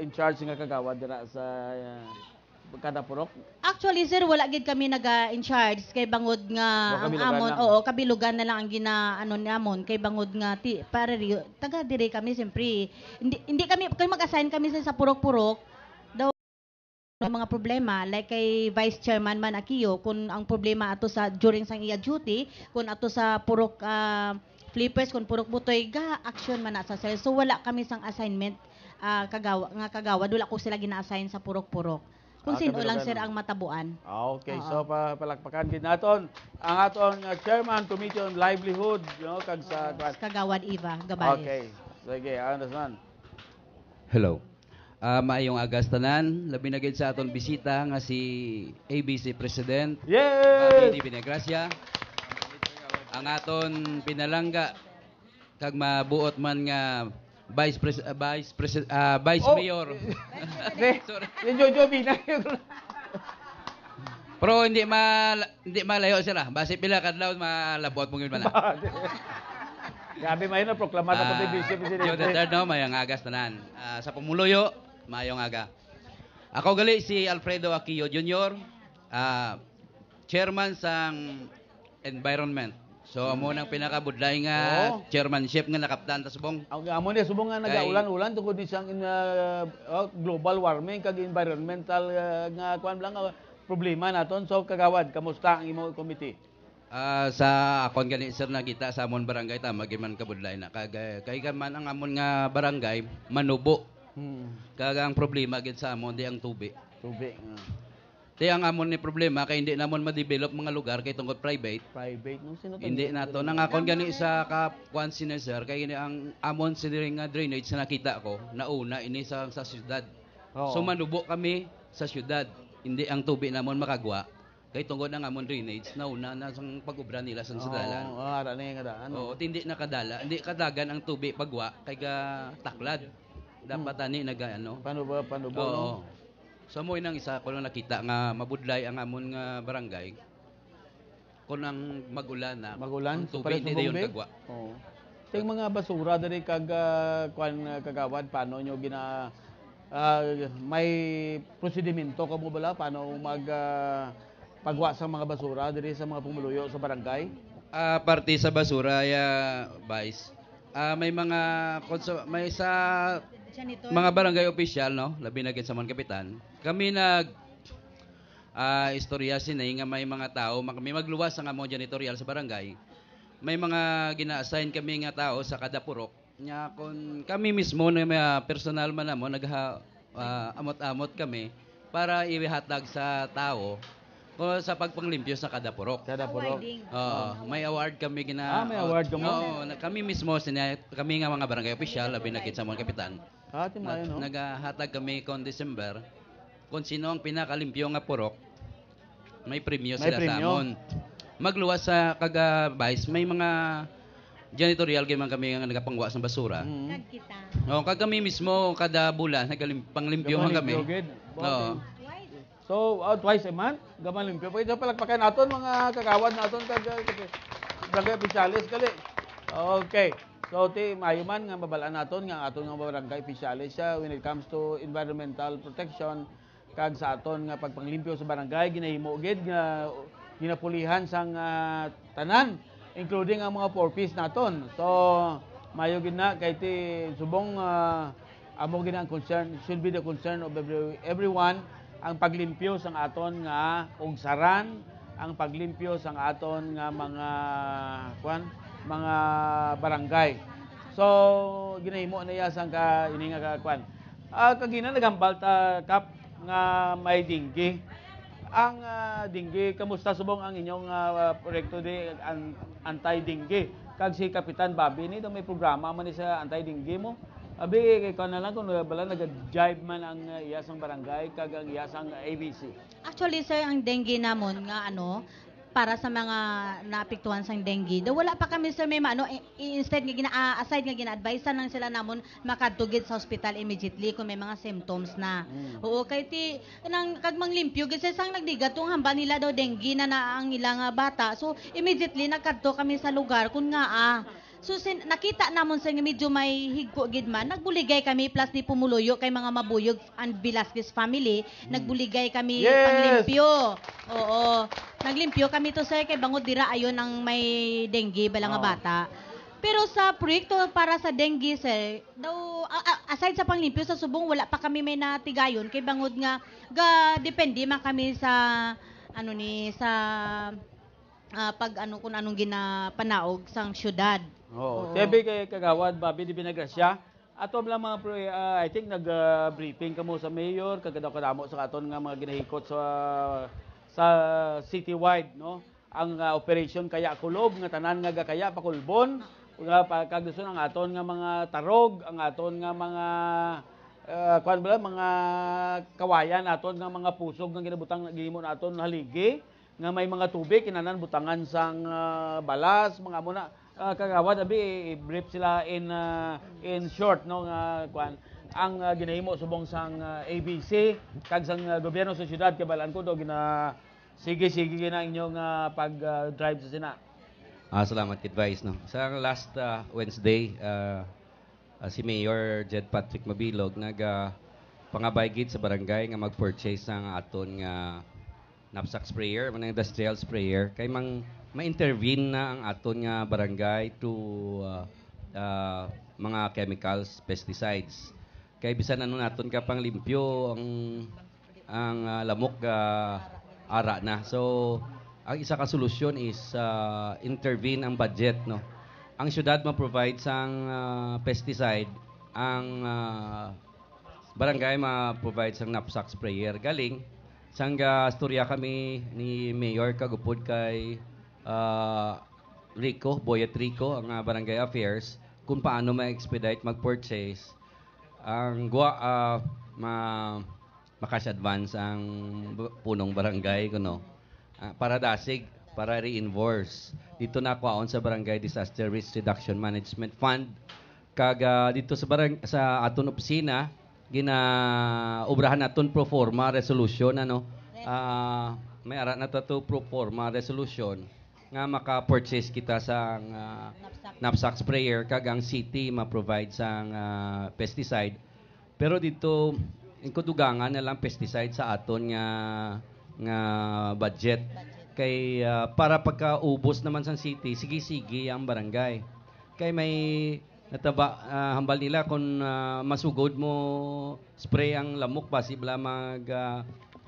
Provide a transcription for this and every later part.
in charge nga kagawad dira sa kada purok? Actually, sir, wala gid kami naga-in charge kay bangod nga ang Kabilugan amon, lang. oo, kabilugan na lang ang ginaano namon kay bangod nga para taga dire kami siyempre. Hindi kami kung mag-assign kami sa purok-purok daw mga problema like kay Vice Chairman Man Akio kung ang problema ato sa during sang iya duty kung ato sa purok flippers kung purok butoy ga action man na sa sir. So wala kami sang assignment kagawad wala ko sila gina-assign sa purok-purok. Kung sino lang sir ang matabuan. Okay, so palakpakan gid naton ang aton chairman Committee on Livelihood, no, kag sa Kagawad Eva Gabales. Okay. Sige, understand. Hello. Maayong agas tanan, labi na gid sa aton bisita nga si ABC President Yay! Bobby Vinegracia. Ang aton pinalangga kag mabuot man nga Vice Mayor. Sorry. Yung Jojo Bina. Pero hindi malayo sila. Base pila kadlaw malabot mo gyud man. Gabi may na proklamado ko ni Vice Presidente. Yo the third no mayong agas tanan. Sa pamuluyo mayong aga. Ako gali si Alfredo Aquillo Jr. Chairman sang Environment. So amo nang pinakabudlay nga chairmanship nga nakaptan ta subong. Ang amo ni subong nga nagaulan-ulan tungod ni sang global warming kag environmental nga kuan lang problema naton. So kagawad, kamusta ang imo committee? Sa akon gani sir nakita sa amon barangay ta magiman kabudlay na kay man ang amon nga barangay manubo. Kag ang problema gid sa amon di ang tubig. Tubig. Di ang amon ni problema kay hindi namon ma-develop mga lugar kay tungod private. Private no sino Hindi nato nang akon gani sa kapwan sir kay gini ang amon sining nga drainage na nakita ko nauna ini sa syudad. So manubo kami sa syudad. Hindi ang tubig namon makagwa. Kay tungod ang amon drainage nauna na sang pag-ubra nila sa dalan. ara ni nga daan. Hindi nakadala, hindi kadagan ang tubig pagwa kay ga taklad. Dapat ani nagaano. Paano ba no? So mo inang isa ko lang nakita nga mabudlay ang amon nga barangay. Kung ang magulan na, Magulan, ang tubig hindi yung kagwa. Oo. Ting mga basura diri kag kuan kagawad paano nyo may prosedimento kamo bala paano pagwa sa mga basura diri sa mga pumuluyo sa barangay? Parte sa basura ya Vice. May mga may sa Janitor. mga barangay official no, labi na gid sa mga kapitan. Kami istorya sinay nga may mga tao may magluwas ang among janitorial sa barangay. May mga gina-assign kami nga tao sa kada purok. Nya kon kami mismo na may personal man namo amot-amot kami para ihatag sa tao sa pagpanglimpyo sa kada purok. Kada purok. May award kami may award ka mo? Kami mismo kami nga mga barangay official labi na gid sa mga kapitan. Timayo no. Nagahatag kami kon December kung sino ang pinakalimpyo nga purok. May premyo sila sa amon. Magluwas sa Vice may mga janitorial gyud man kami nga nagapangwa sa basura. Nagkita. Kag kami mismo kada bulan nagalimpyo man kami. So, twice a month, gaman limpyo. Pwede palakpakan naton mga kagawad naton kag barangay officialis gali. Okay. So, mayuman nga mabalaan naton nga aton nga barangay officialis siya when it comes to environmental protection kag sa aton nga pagpanglimpyo sa barangay ginahimo gid nga ginapulihan sang tanan including ang mga four-piece naton. So, mayo gid na kay subong amo gid ang concern should be the concern of everyone ang paglimpyo sang aton nga ugsaran, ang paglimpyo sang aton nga mga barangay. So ginahimo na iya sang ini nga kagina nagambal ta kap nga may dinggi. Ang dinggi kamusta subong ang inyong proyekto di anti-dinggi? Kag si Kapitan Bobby ni may programa man ni sa anti-dinggi mo. Abi kay na lang kung bala nag-jive man ang iyasang barangay kag ang iyasang ABC. Actually sir, ang dengue namon nga para sa mga naapektuhan sang dengue. Do wala pa kami sir may instead nga aside nga gina-advise nang sila namon makadtugid sa hospital immediately kung may mga symptoms na. Oo kay nang kag manglimpyo gid sang nagdigat tong hamba nila daw dengue na ang ilang bata. So immediately nagkadto kami sa lugar kun nga So nakita namon sa nga medyo may higko gid man, nagbuligay kami plus ni Pumuluyo kay mga mabuyog and Velasquez family, nagbuligay kami Yes! panglimpyo. Oo. Naglimpyo kami to sir kay bangod dira ayon ang may dengue bala nga Oo. bata. Pero sa proyekto para sa dengue sir, daw aside sa panglimpyo sa subong wala pa kami may natigayon kay bangod nga depende man kami sa ano ni sa pag ano kung anong ginapanaog sang syudad. Oo. Oo. Tebe kay Kagawad, Bobby di Binagrasya. Ato lang mga I think nag-briefing kamo sa mayor, kagadaw-kadamo sa aton nga mga ginahikot sa citywide, no? Ang operation kaya kulob nga tanan nga gakaya pakulbon, nga kagduso ang aton nga mga tarog, ang aton nga mga kuan bala mga kawayan aton nga mga pusog nga ginabutang gihimo naton haligi nga may mga tubig kinanan butangan sang balas mga muna kagawad abi i-brief sila in short no nga kuan ang ginahimo subong sang ABC kag sang gobyerno sa syudad kay balaan ko do gina sige na inyong pag-drive sa sina. Salamat advice no. Sa last Wednesday si Mayor Jed Patrick Mabilog pangabay gid sa barangay nga mag-purchase ng aton nga knapsack sprayer, mga industrial sprayer kay ma-intervene na ang aton nga barangay to mga chemicals, pesticides. Kay bisan ano naton ka pang limpyo ang lamok ara na. So ang isa ka solusyon is intervene ang budget no. Ang syudad ma-provide sang pesticide, ang barangay ma-provide sang knapsack sprayer. Galing sangga storya kami ni Mayor kagupod kay Rico, Boyet Rico, ang barangay affairs kung paano ma-expedite mag-purchase ang makash advance ang punong barangay kuno para dasig para reinforce dito na kuaon sa Barangay Disaster Risk Reduction Management Fund kag dito sa aton opisina obrahan naton pro forma resolution may ara na to pro forma resolution nga maka-purchase kita sa knapsack sprayer kag ang city ma-provide sang pesticide pero dito inkudugangan na lang pesticide sa aton nga budget kay para pagkaubos naman sa city sige ang barangay kay may nataba hambal nila kung masugod mo spray ang lamok pasibla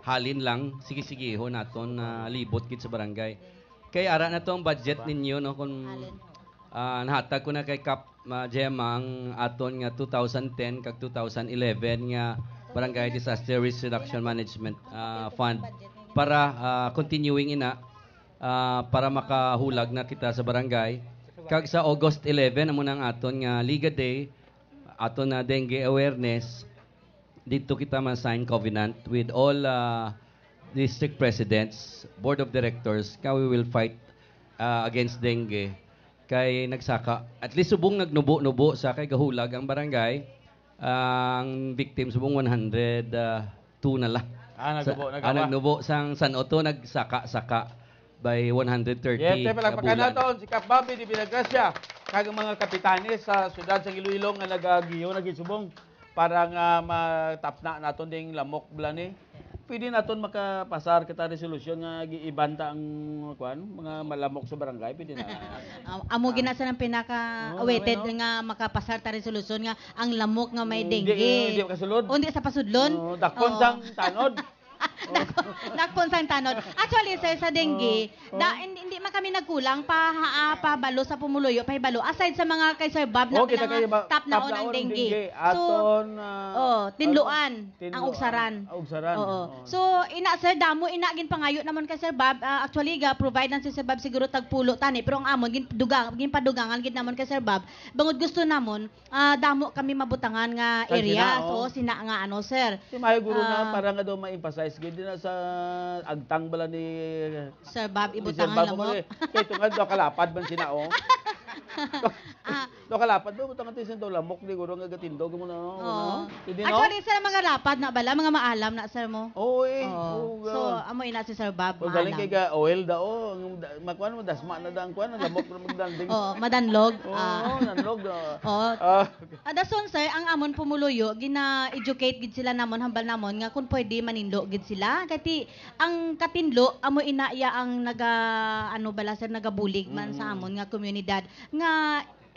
halin lang sige ho naton libot gid sa barangay kay ara na to ang budget ninyo no kung nahatag ko na kay Kap Gemma ang aton nga 2010 kag 2011 nga Barangay Disaster Risk Reduction Management Fund para continuing ina para makahulag na kita sa barangay kag sa August 11 amo nang aton nga Liga Day aton na dengue awareness dito kita ma-sign covenant with all district presidents, board of directors we will fight against dengue kay nagsaka at least subong nagnubo-nubo sa kay gahulag ang barangay ang victim subong 102 na lang. Nagnubo sang San Otto nagsaka by 130. Yes, palagpakan naton si Kap Bobby di Binagrasya kag mga kapitanes sa syudad sa Iloilo nga nagagiyo nagisubong para nga matapna naton ding lamok blani. Pwede naton makapasar kita resolusyon nga giibanta ang mga malamok sa barangay pwede na. Amo ginasa ng pinaka-awaited nga makapasar ta resolusyon nga ang lamok nga may dengue. Hindi makasulod. Hindi sa pasudlon. Dakpon sang tanod. Nakpon sang tanod. Actually, sir, sa dengue, hindi man kami nagkulang pabalo sa Pumuluyo, pahibalo. Aside sa mga kay Sir Bob na top na ang dengue. So, tinluan ang ugsaran. Oo. So, sir, damo, gin pangayo naman kay Sir Bob. Actually, provide na si Sir Bob siguro tagpulo tani. Pero ang amon, gin padugangan, gin naman kay Sir Bob. Bangod gusto namon, damo kami mabutangan nga area. So, sina nga sir. Si Mayo Guru na para nga daw ma-emphasize gid na sa agtang bala ni Sir Bob ibutangan lamok. Kay tungod daw kalapad man sina Do kalapad do butang atin daw lamok di guro nga gatindog mo na. Oo. Hindi no? Actually, sir, mga rapad na bala, mga maalam na, sir mo. Oo eh. Oo. Oo, So, amo ina si Sir Bob, o galing maalam. kay ga oil dao, makuan mo dasma na daan kuan, lamok na magdanding. Oo, madanlog. Oo, nanlog do. Oo. Okay. Adason, sir, ang amon pumuluyo, gina-educate gid sila namon, hambal namon, nga kung pwede maninlo gid sila. Kati, ang katinlo, amo inaya ang ano bala, sir, nagabulig man sa amon nga komunidad. Nga,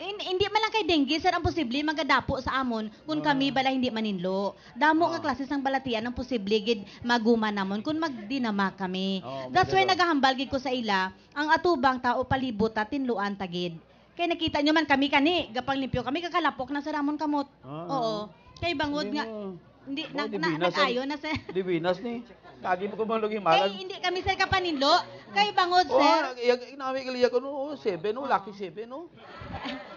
hindi man lang kay dengue, sir, ang posible magadapo sa amon kung kami bala hindi maninlo. Damo nga klase sang balatian ang posible gid maguma namon kung magdinama kami. That's why nagahambal gid ko sa ila, ang atubang tao palibot ta tinluan tagid. Kay nakita nyo man kami kani, gapang limpyo kami kakalapok na sa ramon kamot. Oo. Kay bangod nga hindi nag-ayo na sir. Di binas ni. Kagi mo ko maluging Kay malag. hindi kami sir kapaninlo. Kay bangod Oh, sir. inami kaliya ko no, 7 no, lucky 7 no.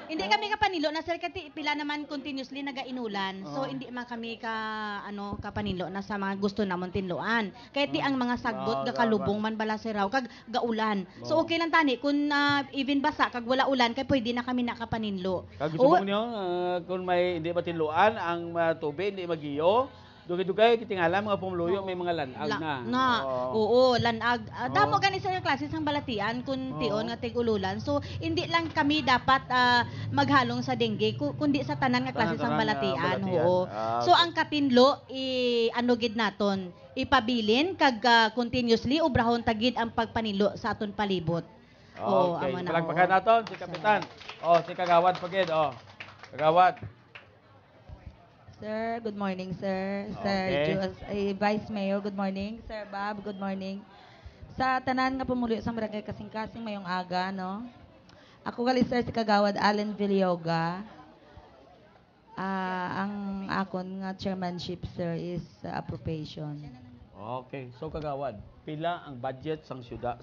Hindi kami kapanilo na sir kasi pila naman continuously nagainulan. So hindi man kami kapanilo na sa mga gusto namon tinloan. Kaya ti ang mga sagbot gakalubong man bala sir raw kag gaulan. So okay lang tani kung even basa kag wala ulan kay pwede na kami nakapaninlo. Kag gusto mo niyo kung may hindi matinluan ang tubig hindi magiyo. Dugay-dugay kitingala mga pumuluyo may mga lanag na. Oo, lanag. Damo gani sa klase sang balatian kun tion nga tigululan. So hindi lang kami dapat maghalong sa dengue kundi sa tanan nga klase sang balatian. Oo. So ang katinlo ano gid naton ipabilin kag continuously ubrahon tagid ang pagpanilo sa aton palibot. Oo, Okay, amo na. palagpakan naton si Kapitan. Si Kagawad pagid. Kagawad. Sir, good morning, sir. Okay. Sir Vice Mayor, good morning. Sir Bob, good morning. Sa tanan nga pumulo sa barangay kasing-kasing mayong aga, no? Ako gali, sir, si Kagawad Allen Villoga. Ang akon nga chairmanship, sir, is appropriation. Okay, so Kagawad, pila ang budget sang syudad,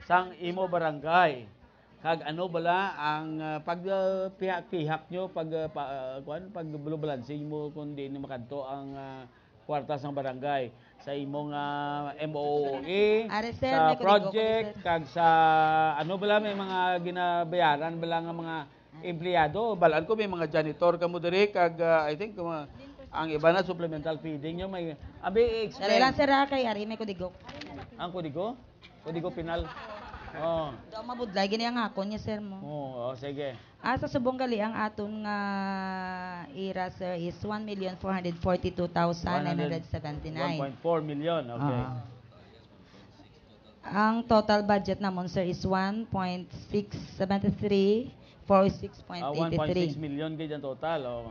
sang imo barangay? Kag ano bala ang pagpihak-pihak nyo pag balancing mo kung di ni makanto ang kwarta sang barangay sa imong MOE Sir, sa may kuligo ko, project sir. kag sa ano bala may mga ginabayaran bala nga mga empleyado balaan ko may mga janitor kamo diri kag I think ang iba na supplemental feeding nyo may abi Dali explain lang, sir, kay Ari, may kudigo. ang kudigo pinal. Daw mabudlay, gini ang akon niya, sir mo. Sige. Sa subong gali, ang aton nga ira, sir, is 1,442,979. 1.4 million, okay. Ang total budget namon, sir, is 1.673,46.83. 1.6 million gid ang total.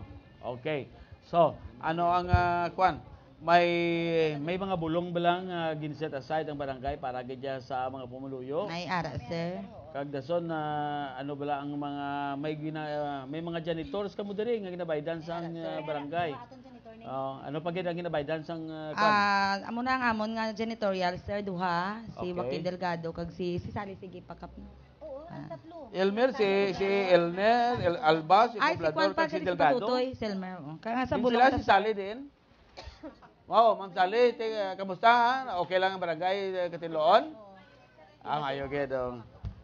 Okay. So, ano ang may mga bulong balang ginset aside ang barangay para gid sa mga pumuluyo. May ara, sir. Kag dason ano bala ang mga may mga janitors kamo diri nga ginabaydan sa barangay. Ano pa gid ang ginabaydan sang Amo na ang amon nga janitorial, sir, duha, si Okay. Joaquin Delgado kag si Sally sige pakap. Elmer si Elner, Alba, si Ay, si Juan Poblador pa kag si si Delgado. Tutoy, Selmer. Kaya nga sa Din bulong sila si Sally din. Wow, Ma'am Sally, kamusta? Okay lang ang barangay Katiloon? Mayo gid.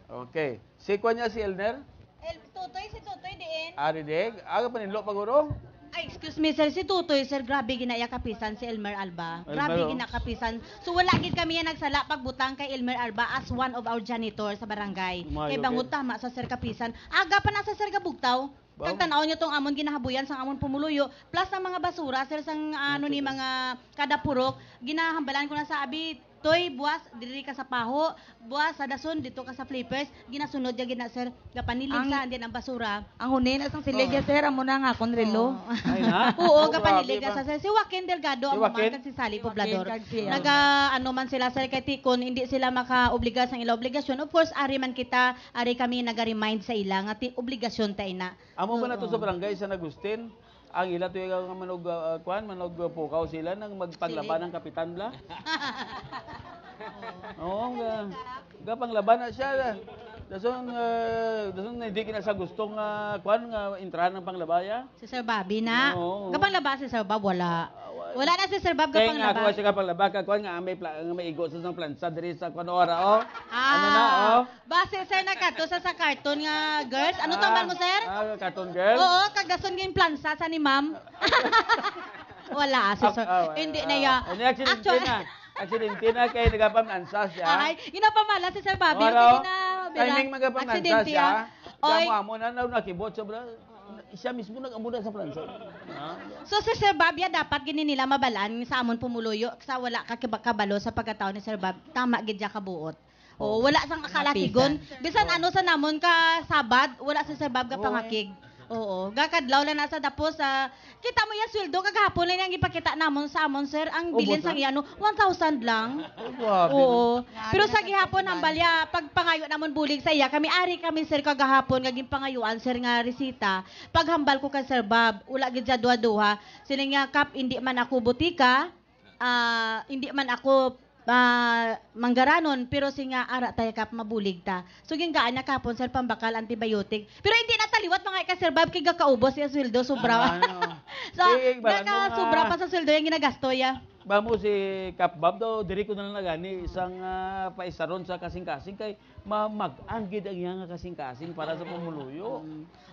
Okay. Si Kwan niya si Elner? Si Tutoy diin. Aridig? Aga paninlo paguro? Ay, excuse me, sir. Si Tutoy, sir, grabe ginaya kapisan si Elmer Alba. Grabe Elmer, ginakapisan. So, wala gid kami yan nagsala pagbutang kay Elmer Alba as one of our janitor sa barangay. Umayo, Kay bangod tama sa sir kapisan. Aga pa na sa sir kabugtaw. Kag tanaw nyo tong amon ginahabuyan sang amon pumuluyo. Plus ang mga basura, sir, sang ni mga kada purok. Ginahambalan ko na sa abi, Toy, buwas, diri ka sa paho. Buwas, sa dason, dito ka sa flippers. Ginasunod ya gina, sir. Gapanilig sa andyan ang basura. ang hunin asang siligya, sir, amo na nga akon relo. Ay na. Oo, Grabe kapanilig ba? sa sir. Si Joaquin Delgado, Si ang Joaquin? mga si Sally Poblador. Joaquin, kag si, Ano man sila, sir, kay tikon, hindi sila maka-obliga sa ila obligasyon. Of course, ari man kita, ari kami naga-remind sa ila, nga ti obligasyon ta ina. Amo ba na to sa barangay San Agustin? Ang ila to yung manog pukaw sila nang magpanglaban ng kapitan bla. Oo, gapanglaban na siya. Dason hindi kina sa gustong nga intrahan ng panglabaya. Si Sir Bobby na. Oo. Kapag laba si Sir Bob, wala. Wala na si Sir Bob Kaya kapang nga ako labas. siya paglaba kagkuan nga may igo sa plansa diri sa kunora oh. Ano na oh? Base sir na kato sa cartoon nga girls. Ano tamban mo sir? Cartoon girl. Oo, kagdason yung plansa sa ni ma'am. Wala si sir. Hindi na ya. Ano aksidente na? Aksidente na kay nagapamlansa siya. Ay, ginapamala si Sir Bobby. Wala, Kasi na, timing magapamlansa aksidente, siya. Oy, Damo mo na nakibot sobra. Siya mismo nag-amuna sa plansa. so si Sir Bob, ya, dapat gini nila mabalaan sa amon pumuluyo sa wala ka kabalo sa pagkatao ni Sir Bob. Tama gid ya kabuot. O wala sang akalatigon. Bisan ano sa namon ka Sabad, wala si Sir Bob ka pangakig. Oo, gakadlaw lang nasa dapos sa kita mo ya sweldo kagahapon lang yang ipakita namon sa amon sir ang bilin sang iyano 1,000 lang. Oo. Pero sa gihapon ang balya pag pangayo namon bulig sa iya kami ari kami sir kagahapon gaging pangayuan sir nga resita. Paghambal ko kay Sir Bob, ula gid sa duha-duha. Sini nga kap hindi man ako butika, hindi man ako manggaranon pero singa ara tayo kap mabulig ta. So gingaan na kapon sir pambakal antibiotic. Pero hindi na taliwat mga ka Sir Bob kay gakaubos ya sweldo sobra. So sobra pa sa sweldo yung ginagasto ya. Ba mo si Kap Bob daw diri ko na lang nagani isang paisaron sa kasing-kasing kay mag-anggid ang iyang kasing-kasing para sa pamuluyo.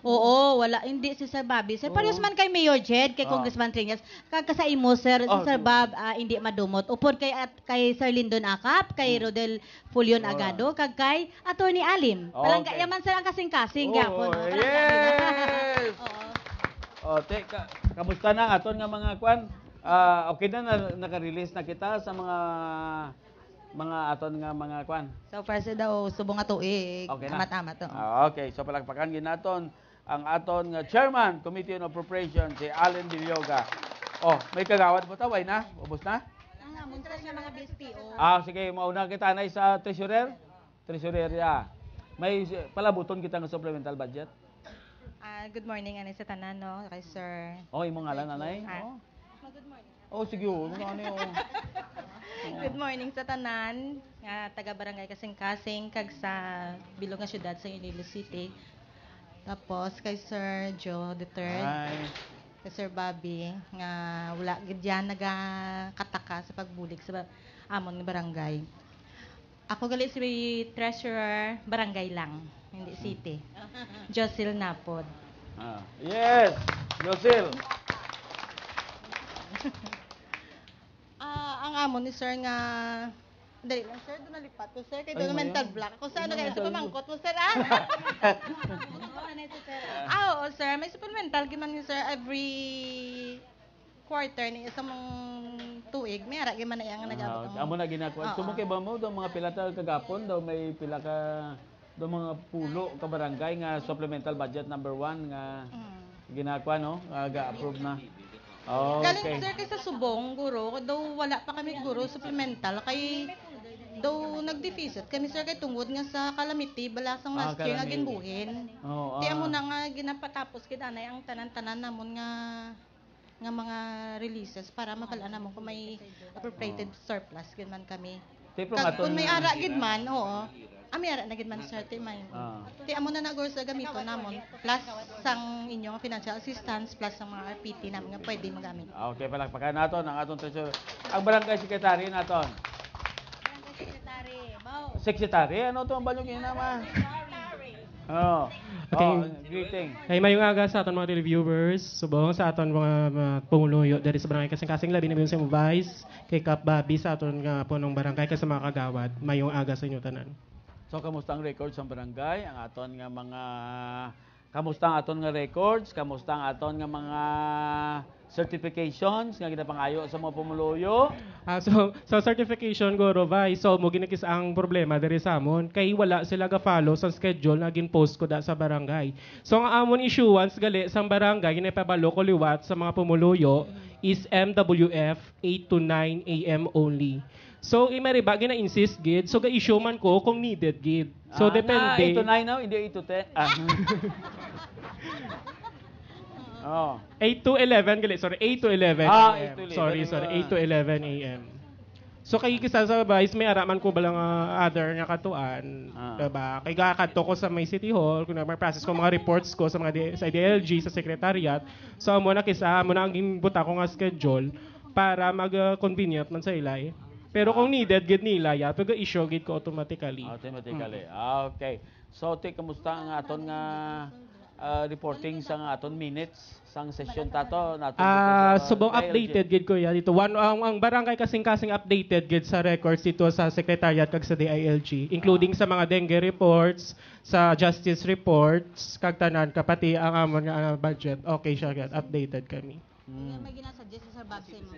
Oo, wala hindi si Sir Bobby. Sir parehas man kay Mayor Jed, kay Congressman Trinas. Kagkasa imo sir, si Sir Bob hindi madumot. Upod kay Sir Lindon Akap, kay Rodel Fulion Agado, kag kay Attorney Alim. Palangga yaman sir ang kasing-kasing gyapon. Yes. Oo. Kamusta na aton nga mga kwan? Okay na naka-release na kita sa mga aton nga mga kwan. So far sa daw subong nga tuig. Okay na. Amat-amat to. Okay, so palakpakan ginaton ang aton nga chairman Committee on Appropriations si Allen Villoga. Oh, may kagawad mo taway na? Ubos na? Ang amon sir nga mga BSPO. Sige, mauna kita na sa treasurer. Treasureria. May palabuton kita ng supplemental budget. Good morning ani sa tanan no kay Sir. Oh, imong ngalan nanay? Oh. Good morning. Oh, sige, ano Good morning sa tanan nga taga Barangay Kasing-Kasing kag sa bilog nga syudad sa Iloilo City. Tapos kay Sir Joe III, Hi. kay Sir Bobby nga wala gid yan nagakataka sa pagbulig sa amon nga barangay. Ako gali si treasurer barangay lang, hindi city. Jocelyn Napod. Yes, Josil. Ang amon ni Sir nga dali lang sir, doon nalipat ko sir, kay doon mental block. Kung saan kaya sa pamangkot mo sir oo sir, may supplemental giman ni sir every quarter ni isang tuig, may ara giman na yang nagabot. Amo na ginakuha. Sumo kay ba mo daw mga pila ta kagapon daw may pila ka daw mga pulo ka barangay nga supplemental budget number 1 nga ginakuha no, ga-approve na. Galing sir kay sa subong guro, daw wala pa kami guro supplemental kay daw nag-deficit kami sir kay tungod nga sa calamity balasang last year nga ginbuhin. Di amo na nga ginapatapos kid anay ang tanan-tanan namon nga mga releases para mabalaan namon kung may appropriated surplus gid man kami. Kung may ara gid man, may ara na gid man sir ti may. Ti amo na nagor sa gamito namon plus sang inyong financial assistance plus ang mga RPT namon nga pwede magamit. Okay, palakpakan naton ang aton treasurer. Ang barangay secretary naton. Secretary, ano to ang banyong ginama? Greeting. Hey, mayong aga sa aton mga reviewers, subong sa aton mga pumuluyo dari sa barangay Kasing-Kasing labi na sa Vice, kay Kap Bobby sa aton nga punong barangay kasi mga kagawad. Mayong aga sa inyo tanan. So kamusta ang records sa barangay? Ang aton nga mga kamusta ang aton nga records? Kamusta ang aton nga mga certifications nga ginapangayo sa mga pumuluyo? So certification guro Vice, so mo ginakis ang problema diri sa amon kay wala sila ga-follow sa schedule na gin-post ko da sa barangay. So ang amon issuance gali sa barangay ginapabalo ko liwat sa mga pumuluyo is MWF 8 to 9 AM only. So, imariba, gina-insist, gid. So, ga-issue man ko kung needed, gid. So, depende. 8 to 9 now, hindi 8 to 10. 8 to 11, gali. Sorry, 8 to 11 8 to 11. Sorry, 8 to 11 AM. So, kay kisa sa Vice, may araman ko balang other nga katuan. Diba? Kay gakadto ko sa may City Hall, kung may process ko mga reports ko sa mga sa DLG, sa Secretariat. So, amo na kisa, amo na ang buta ko nga schedule. para mag-convenient man sa ilay. Pero kung needed gid nila ya issue gid ko automatically. Automatically. Okay. So, kamusta ang aton nga reporting sa nga aton minutes sang session tato naton Subong updated gid ko ya dito. Ang barangay kasing updated gid sa records dito sa secretariat kag sa DILG, including sa mga dengue reports, sa justice reports, kag tanan kapati ang amon nga budget. Okay siya gid, updated kami. May ginasuggest sa Sir Babsay mo.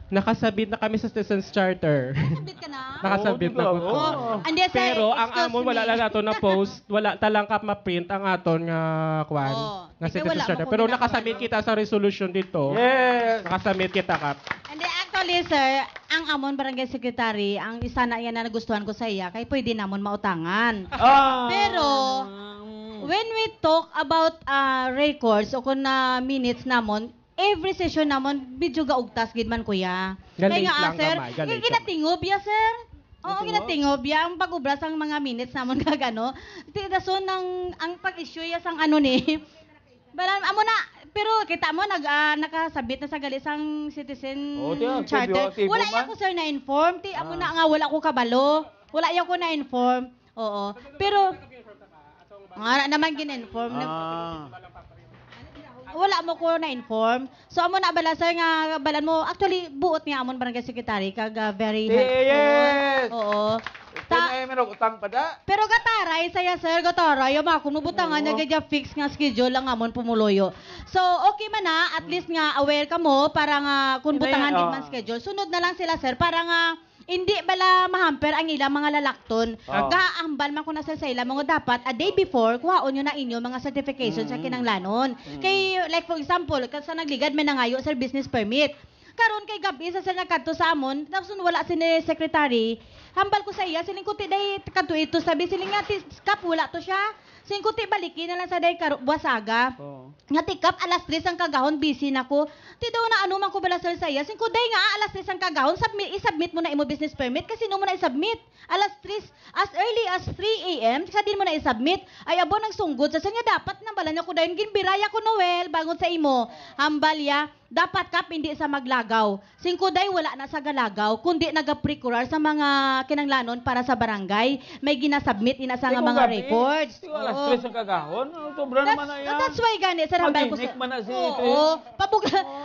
Nakasabit na kami sa Citizens Charter. Nakasabit ka na? Nakasabit na ko. Andi, sir, Pero ang excuse amon me. wala lang nato na post, wala talangkap ma-print ang aton nga kwan nga Ikaw Citizens wala Charter. mo Pero kung nakasabit kita sa resolution dito. Yes. Nakasabit kita kap. Hindi, actually, sir, ang amon barangay secretary, ang isa na yan na nagustuhan ko sa iya, kay pwede namon mautangan. Pero, when we talk about records o kung na minutes namon, every session namon, video gaugtas gid man kuya. Galit Kaya nga, lang sir, gamay, galit ginatingob ya, sir. Oo, Natingob? ginatingob ya. Ang pag-ubra sang mga minutes namon kagano. Dason ang pag-issue ya sang ano ni. Balan amo na, pero kita mo nakasabit na sa gali sang citizen charter. tibo Wala man. ya ko sir na inform. Amo na nga wala ko kabalo. Wala ya ko na inform. Oo. Pero nga naman gin-inform. Wala mo ko na-inform. So, amo na bala, sir, nga balan mo, actually, buot nga amon barangay secretary, kag very helpful. Yes. Oo. Meron utang pa da. Pero gataray, saya, sir, gataray, yung ako, nubutangan, nagagya fix nga schedule lang amon pumuloyo. So, okay man na, at least nga aware ka mo, para nga, kung butangan din man schedule, sunod na lang sila, sir, para nga, hindi bala mahamper ang ilang mga lalakton. Gaambal man ko na sa ila mga dapat a day before kuhaon nyo na inyo mga certification sa kinanglanon. Kay like for example, sa nagligad may nangayo sa business permit. Karon kay gabi sa nagkadto sa amon, tapos wala si secretary. Hambal ko sa iya siling kuti day kadto ito sabi siling nga kap wala to siya. Siling kuti baliki na lang sa day buwasaga. Nga tikap alas 3 ang kagahon busy nako. Ti daw na ano man ko bala sa iya. Siling ko day nga alas 3 ang kagahon i-submit mo na imo business permit kasi no mo na i-submit. Alas 3 as early as 3 AM sa din mo na i-submit. Ay abo nang sunggod sa niya dapat na bala niya ko dayon ginbiraya ko Noel bangon sa imo. Hambal ya dapat kap hindi sa maglagaw. Singko day wala na sa galagaw kundi naga-procurer sa mga kinanglanon para sa barangay. May ginasubmit ina sa nga mga records. Alas 3 ang kagahon. Sobra naman na yan. That's why gani sir hambal ko sa Mag-inik man na si Oo,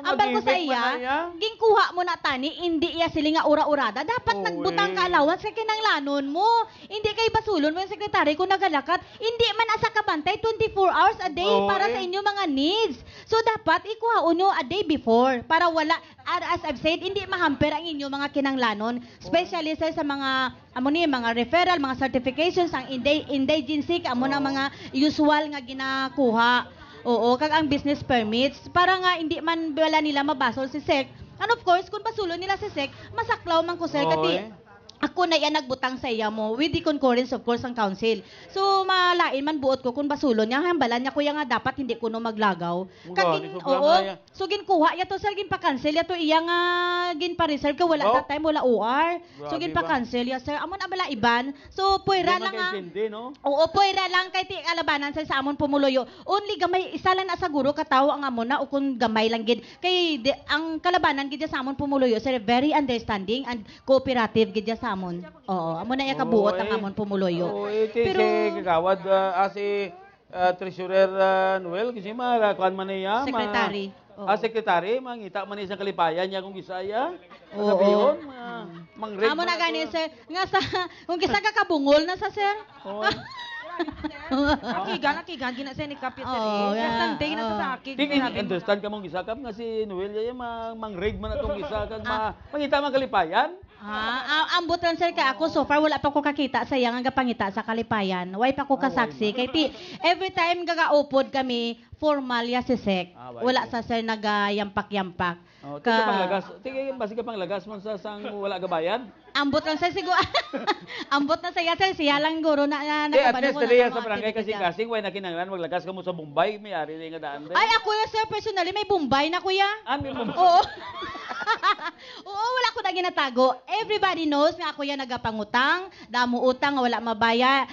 hambal ko sa mag-inik man na iya. yan. Ginkuha mo na tani hindi iya sili nga ura-urada. Dapat nagbutang ka allowance sa kinanglanon mo. Hindi kay basulon mo yung sekretary kung nagalakat. Hindi man asa kabantay 24 hours a day para sa inyo mga needs. So dapat ikuha nyo a day before para wala as I've said hindi mahamper ang inyo mga kinanglanon, especially sir, sa mga mga referral, mga certifications ang indigency amo na mga usual nga ginakuha. Oo, kag ang business permits para nga hindi man wala nila mabasol si SEC. And of course, kung basulon nila si SEC, masaklaw man ko sir kati ako na yan nagbutang sa iya mo with the concurrence of course ang council. So malain man buot ko kung basulon niya hambalan niya kuya nga dapat hindi kuno maglagaw. Kagin so ginkuha ya to sir ginpa-cancel ya to iya nga ginpa-reserve ka wala that time wala OR. So ginpa-cancel ya sir. Amon abala iban. So puwera lang nga. Oo, puwera lang kay ti alabanan sa amon pumuloyo. Only gamay isa lang na siguro katawo ang amon na o kung gamay lang gid kay ang kalabanan gid sa amon pumuloyo sir very understanding and cooperative gid sa amon. Oo, amon na iya kabuot ang amon pumuloyo. Pero kagawad si Treasurer Noel kasi kuan man niya Secretary. Secretary mangita man niya sa kalipayan niya kung gisaya. Oo. Mangreg. Amo na gani sir. Nga sa kung kisa ka kabungol na sa sir. Akigan gina sa ni kapit Oo, sa day na sa akin. Understand ka mong gisakap nga si Noel ya mangreg man atong gisakap mangita man kalipayan. Ambot lang sir kay ako so far wala pa ko kakita sa iyang nga pangita sa kalipayan. Way pa ko kasaksi kay ti every time gagaupod kami formal ya si SEC. Wala sa sir nagayampak-yampak. Tingin basi ka panglagas man sa sang wala gabayan. Ambot lang sir siguro. Ambot na siya lang guro na At least dali sa barangay kasi way na kinanglan maglagas ka mo sa Bombay may ari nga daan. Ay ako ya sir personally may Bombay na kuya. May Bombay. Oo. Oo, wala ko na ginatago. Everybody knows nga ako yan nagapangutang, damo utang nga wala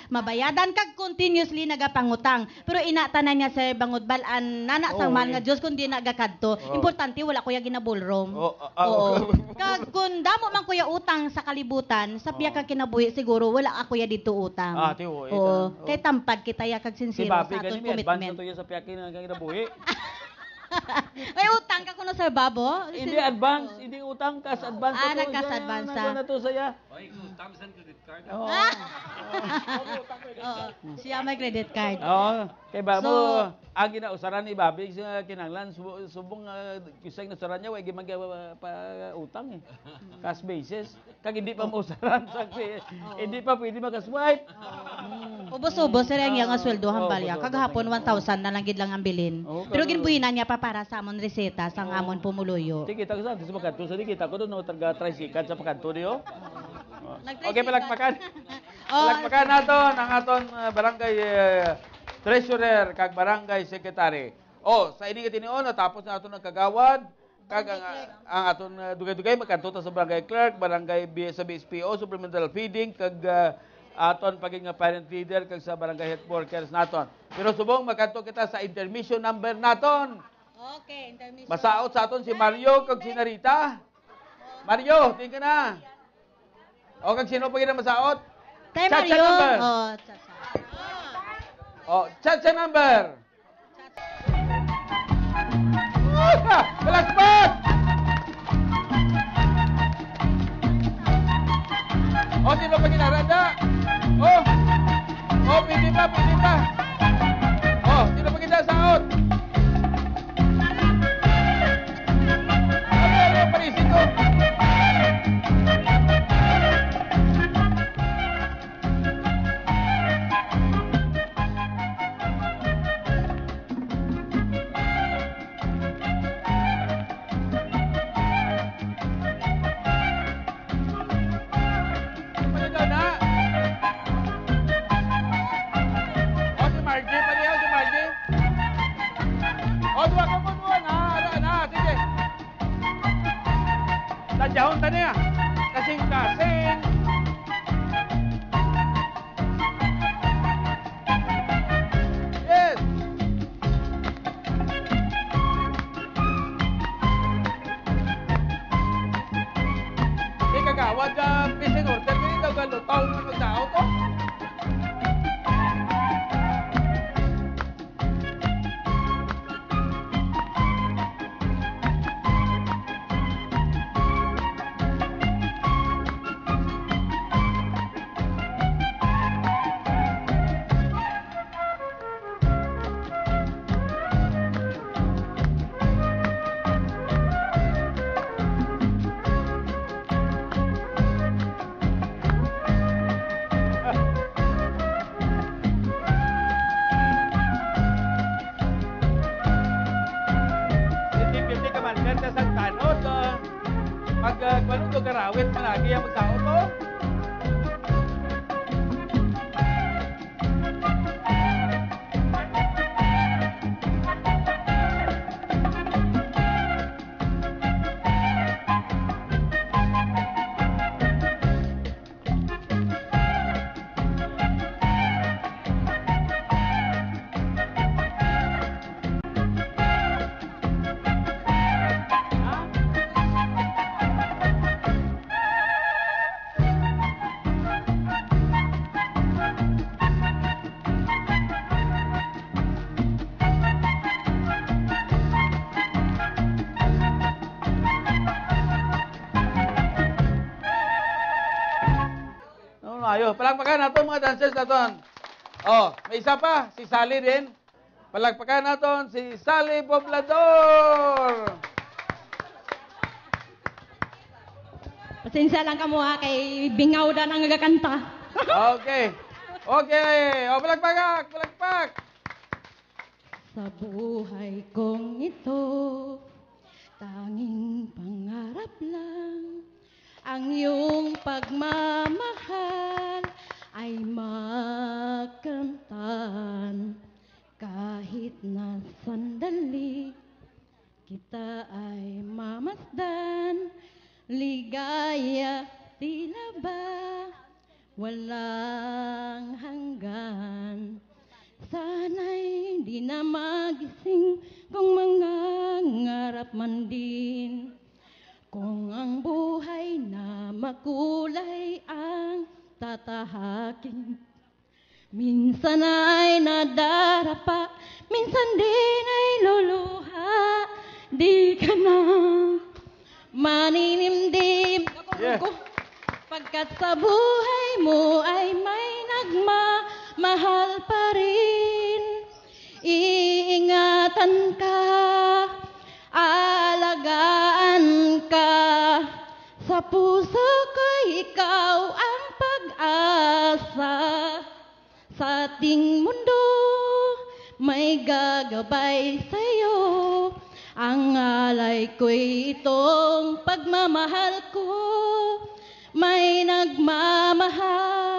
mabayadan kag continuously nagapangutang. Pero inatanan niya sa bangod balan nana sang man nga Dios kundi nagakadto. Importante wala ko ya ginabulrom. Oo. Kag kun damo man kuya utang sa kalibutan, sa piya ka kinabuhi siguro wala ako ya dito utang. tiwo. Oo. Kay tampad kita ya kag Si sincere Bobby sa aton ganyan, advance na commitment. to yan sa piyakin na kinabuhi. May utang ka kuno Sir Babo? Hindi advance, hindi utang, kas advance. Ah, nagkas-advance na to saya. Oo. Oo. Siya may credit card. Oo. Kay Babo, So- ang ginausaran ni Bobby sa kinanglan, subong kisay na usaran niya, wag mag pa utang eh. Cash basis. Kag hindi pa mausaran sa hindi pa pwede magaswipe. Ubos-ubos sir ang iyang sweldo Oo, hambalya. ubos-ubos. Kagahapon 1,000 na lang gid lang ang bilin. Oo, Pero pero- ginbuhinan niya pa para sa amon reseta sang amon pumuluyo. Tikita ko sa pagkanto sa kita ko doon no targa tricycle sa pagkanto niyo. Nag-tricycle. Okay, palakpakan. Oh, Palakpakan naton ang aton barangay treasurer kag barangay secretary. Sa ini katinion natapos na aton ang kagawad kag ang aton dugay-dugay magkanto ta sa barangay clerk, barangay sa BSPO supplemental feeding kag aton paging parent leader kag sa barangay health workers naton. Pero subong magkanto kita sa intermission number naton. Okay, intermission. Masaot sa aton si Mario kag si Narita. Mario, tingin ka na. O kag sino pa gina masaot? Tay Chacha Mario. number. Chacha number. Balakpak! Sino pa ginaranda? Pwede pa. Sino pa ginasaot? Ano parisin ko? Paligaw na. Si Margie, paligaw si Margie. Duwa ka po na. Sige. Tadyahon ta niya. Kasing-kasing. Yes. Di kagawad ka fishing order kini daw galutaw mo magdao to. Hindi ka man ganda sa tanod. Pag kwano to garawit malagi ang magtao to. Ayo, palakpakan naton mga dancers naton. May isa pa, si Sally din. Palakpakan naton si Sally Poblador. Pasensya lang kamo ha kay bingaw da nang nagakanta. Okay. Palakpak. Sa buhay kong ito, tanging pangarap lang ang iyong pagmamahal ay makamtan. Kahit na sandali, kita ay mamasdan ligaya, tila ba walang hanggan. Sana'y di na magising kung mangangarap man din. Kung ang buhay na makulay ang tatahakin. Minsan ay nadarapa, minsan din ay luluha. Di ka na maninimdim. Yeah. Pagkat sa buhay mo ay may nagmamahal pa rin. Iingatan ka, alagaan ka. Sa puso ko'y ikaw ang pag-asa. Sa ating mundo may gagabay sa'yo. Ang alay ko'y itong pagmamahal ko. May nagmamahal